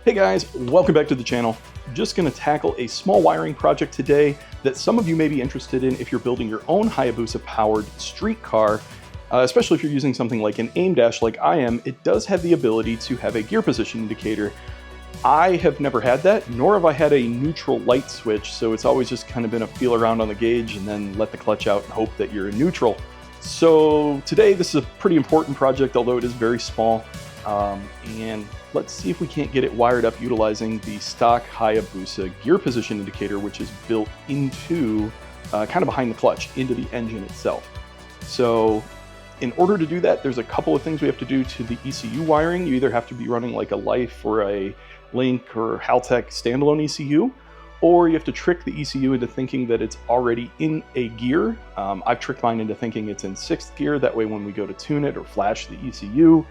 Hey guys, welcome back to the channel. Just going to tackle a small wiring project today that some of you may be interested in if you're building your own Hayabusa powered streetcar, especially if you're using something like an AiM dash like I am. It does have the ability to have a gear position indicator. I have never had that, nor have I had a neutral light switch, so it's always just kind of been a feel around on the gauge and then let the clutch out and hope that you're in neutral. So today this is a pretty important project, although it is very small, and let's see if we can't get it wired up utilizing the stock Hayabusa gear position indicator, which is built into, kind of behind the clutch, into the engine itself. So in order to do that, there's a couple of things we have to do to the ECU wiring. You either have to be running like a Life or a Link or Haltech standalone ECU, or you have to trick the ECU into thinking that it's already in a gear. I've tricked mine into thinking it's in 6th gear. That way when we go to tune it or flash the ECU,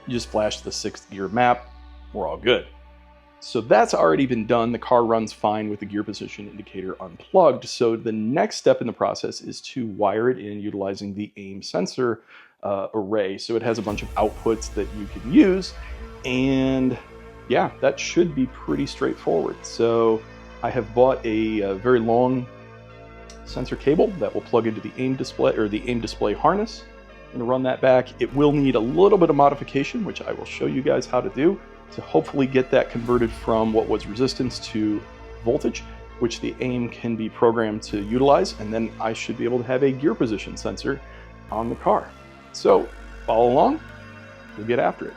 you just flash the 6th gear map, we're all good. So that's already been done. The car runs fine with the gear position indicator unplugged. So the next step in the process is to wire it in utilizing the AiM sensor array. So it has a bunch of outputs that you can use, and yeah, that should be pretty straightforward. So I have bought a very long sensor cable that will plug into the AiM display, or the AiM display harness. I'm going to run that back. It will need a little bit of modification, which I will show you guys how to do, to hopefully get that converted from what was resistance to voltage, which the AiM can be programmed to utilize, and then I should be able to have a gear position sensor on the car. So follow along, we'll get after it.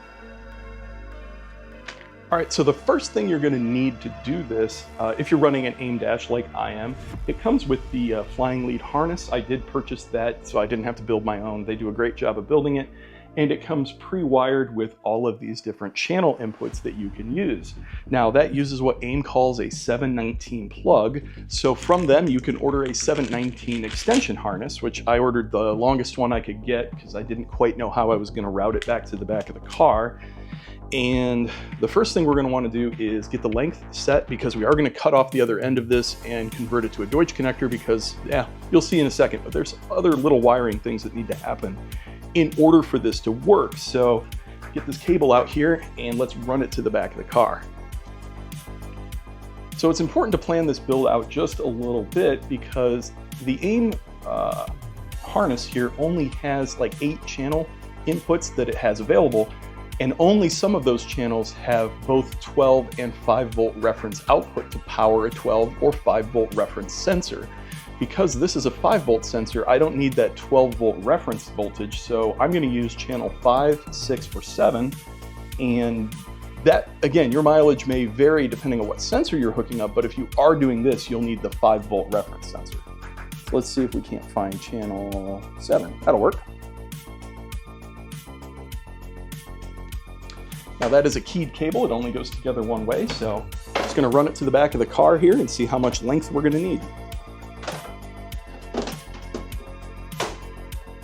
All right, so the first thing you're going to need to do this, if you're running an AiM dash like I am, it comes with the flying lead harness. I did purchase that, so I didn't have to build my own. They do a great job of building it, and it comes pre-wired with all of these different channel inputs that you can use. Now, that uses what AiM calls a 719 plug, so from them you can order a 719 extension harness, which I ordered the longest one I could get because I didn't quite know how I was going to route it back to the back of the car. And the first thing we're going to want to do is get the length set, because we are going to cut off the other end of this and convert it to a Deutsch connector, because yeah, you'll see in a second, but there's other little wiring things that need to happen in order for this to work. So get this cable out here and let's run it to the back of the car. So it's important to plan this build out just a little bit, because the AiM harness here only has like 8 channel inputs that it has available, and only some of those channels have both 12 and 5 volt reference output to power a 12 or 5 volt reference sensor. Because this is a 5 volt sensor, I don't need that 12 volt reference voltage, so I'm going to use channel 5, 6, or 7, and that, again, your mileage may vary depending on what sensor you're hooking up, but if you are doing this, you'll need the 5 volt reference sensor. So let's see if we can't find channel 7. That'll work. Now that is a keyed cable, it only goes together one way, so I'm just going to run it to the back of the car here and see how much length we're going to need.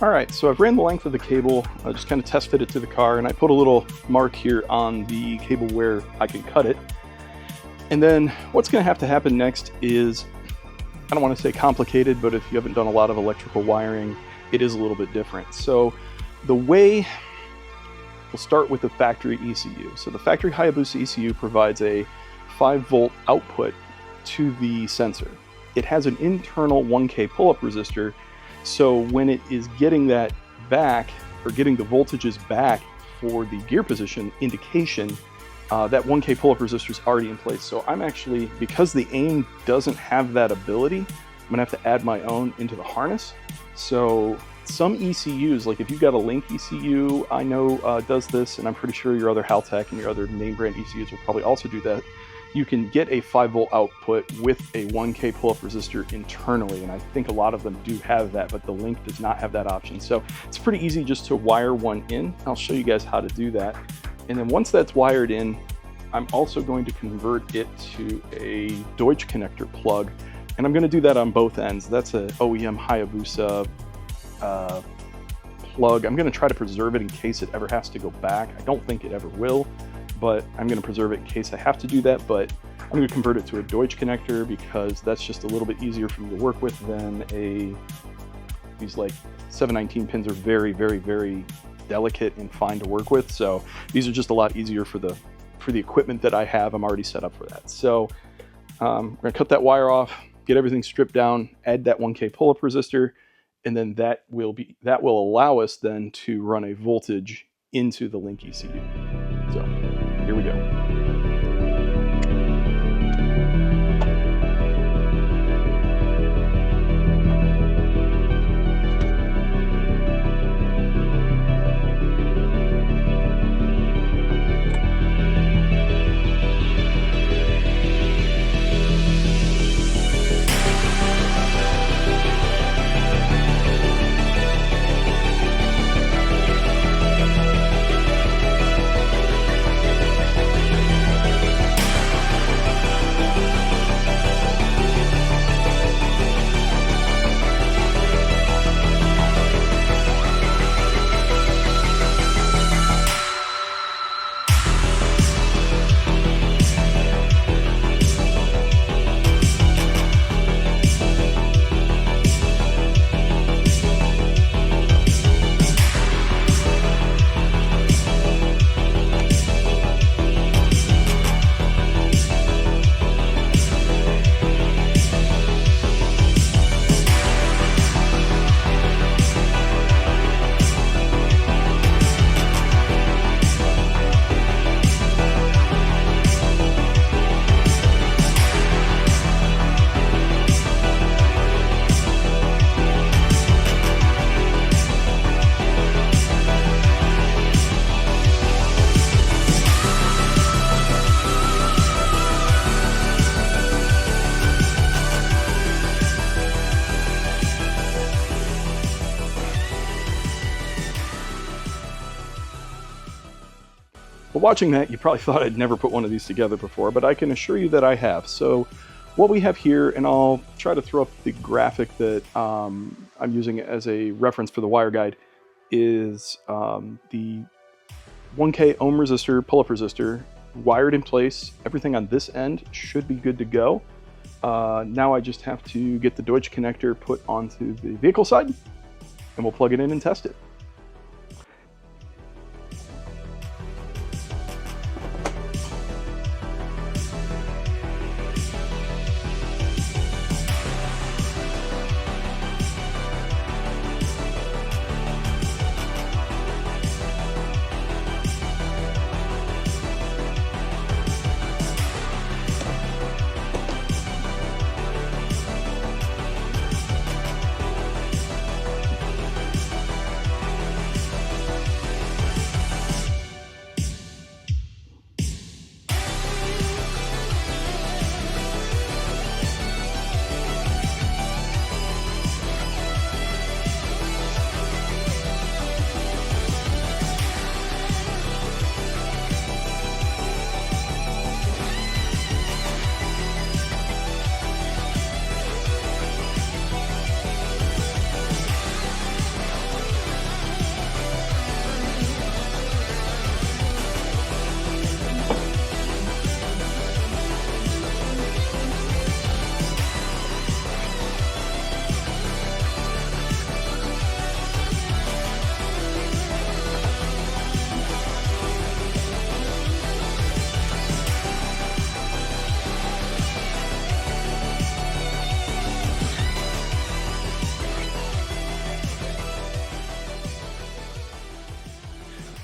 Alright, so I've ran the length of the cable, I just kind of test fit it to the car, and I put a little mark here on the cable where I can cut it. And then what's going to happen next is, I don't want to say complicated, but if you haven't done a lot of electrical wiring, it is a little bit different. So the way, we'll start with the factory ECU. So the factory Hayabusa ECU provides a 5 volt output to the sensor. It has an internal 1K pull-up resistor, so when it is getting that back, or getting the voltages back for the gear position indication, that 1K pull-up resistor is already in place. So I'm actually, because the AiM doesn't have that ability, I'm gonna have to add my own into the harness. So some ECUs, like if you've got a Link ECU, I know does this, and I'm pretty sure your other Haltech and your other name brand ECUs will probably also do that. You can get a 5 volt output with a 1K pull-up resistor internally, and I think a lot of them do have that, but the Link does not have that option. So it's pretty easy just to wire one in. I'll show you guys how to do that. And then once that's wired in, I'm also going to convert it to a Deutsch connector plug, and I'm going to do that on both ends. That's a OEM Hayabusa plug. I'm going to try to preserve it in case it ever has to go back. I don't think it ever will, but I'm going to preserve it in case I have to do that. But I'm going to convert it to a Deutsch connector because that's just a little bit easier for me to work with than these like 719 pins are very, very, very delicate and fine to work with. So these are just a lot easier for for the equipment that I have, I'm already set up for that. So we're gonna cut that wire off, get everything stripped down, add that 1K pull-up resistor, and then that will allow us then to run a voltage into the Link ECU. So here we go. But watching that, you probably thought I'd never put one of these together before, but I can assure you that I have. So what we have here, and I'll try to throw up the graphic that I'm using as a reference for the wire guide, is the 1K ohm resistor, pull-up resistor, wired in place. Everything on this end should be good to go. Now I just have to get the Deutsch connector put onto the vehicle side, and we'll plug it in and test it.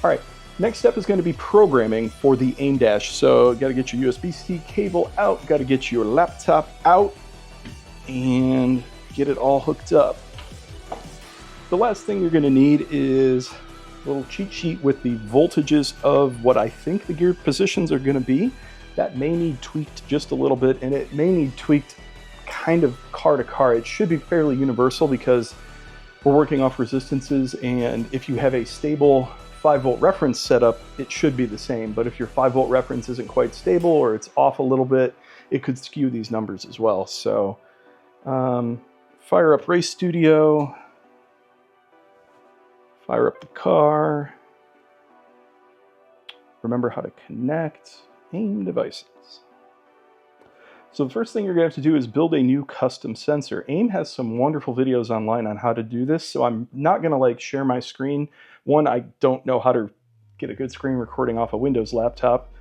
All right, next step is going to be programming for the AiM dash. So got to get your USB-C cable out, got to get your laptop out, and get it all hooked up. The last thing you're going to need is a little cheat sheet with the voltages of what I think the gear positions are going to be. That may need tweaked just a little bit, and it may need tweaked kind of car to car. It should be fairly universal because we're working off resistances, and if you have a stable 5-volt reference setup, it should be the same. But if your 5-volt reference isn't quite stable or it's off a little bit, it could skew these numbers as well. So fire up Race Studio, fire up the car, remember how to connect AiM devices. So the first thing you're going to have to do is build a new custom sensor. AiM has some wonderful videos online on how to do this, so I'm not going to share my screen. One, I don't know how to get a good screen recording off a Windows laptop.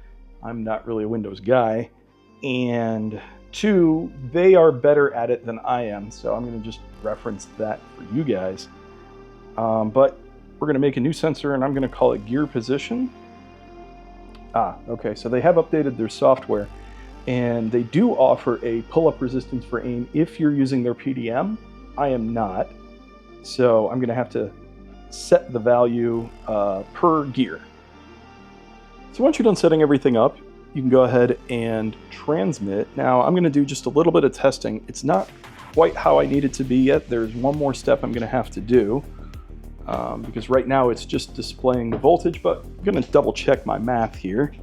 I'm not really a Windows guy. And 2, they are better at it than I am, so I'm going to just reference that for you guys. But we're going to make a new sensor, and I'm going to call it gear position. Okay, so they have updated their software, and they do offer a pull-up resistance for AiM if you're using their PDM. I am not, so I'm going to have to set the value per gear. So once you're done setting everything up, you can go ahead and transmit. Now I'm going to do just a little bit of testing. It's not quite how I need it to be yet. There's one more step I'm going to have to do because right now it's just displaying the voltage, but I'm going to double check my math here.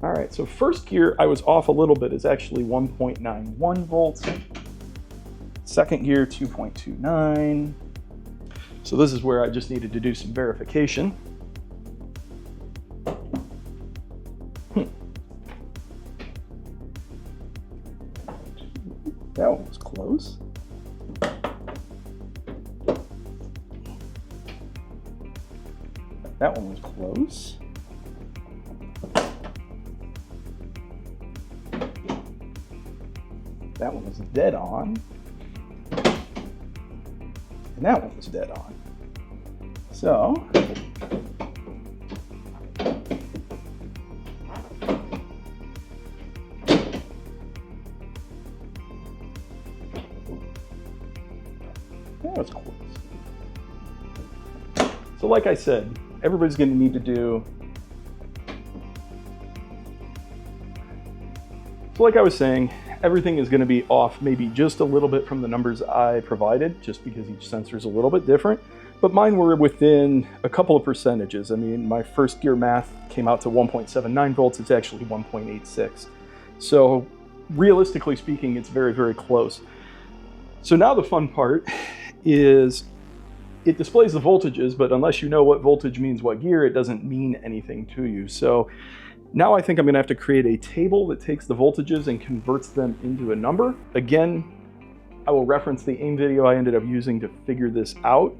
All right, so first gear I was off a little bit is actually 1.91 volts. Second gear 2.29. So this is where I just needed to do some verification. That one was close. That one was close. That one was dead on. And that one was dead on. So, that was close. So like I said, everybody's going to need to do, so like I was saying, everything is going to be off maybe just a little bit from the numbers I provided, just because each sensor is a little bit different. But mine were within a couple of percentages. I mean, my first gear math came out to 1.79 volts. It's actually 1.86. So realistically speaking, it's very, very close. So now the fun part is it displays the voltages, but unless you know what voltage means what gear, it doesn't mean anything to you. So now I think I'm going to have to create a table that takes the voltages and converts them into a number. Again, I will reference the AiM video I ended up using to figure this out.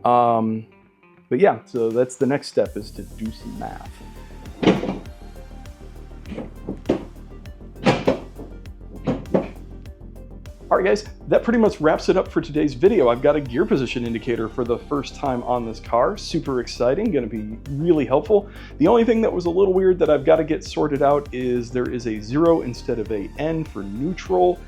But yeah, so that's the next step, is to do some math. All right, guys, that pretty much wraps it up for today's video. I've got a gear position indicator for the first time on this car. Super exciting, gonna be really helpful. The only thing that was a little weird that I've got to get sorted out is there is a 0 instead of a N for neutral.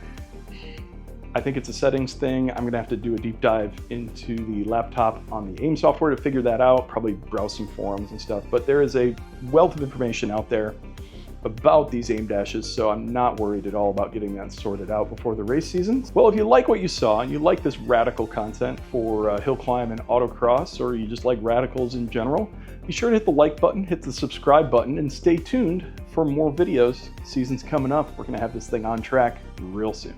I think it's a settings thing. I'm gonna have to do a deep dive into the laptop on the AiM software to figure that out, probably browse some forums and stuff, but there is a wealth of information out there about these AiM dashes, so I'm not worried at all about getting that sorted out before the race season. Well, if you like what you saw and you like this radical content for hill climb and autocross, or you just like radicals in general, be sure to hit the like button, hit the subscribe button, and stay tuned for more videos. Season's coming up. We're gonna have this thing on track real soon.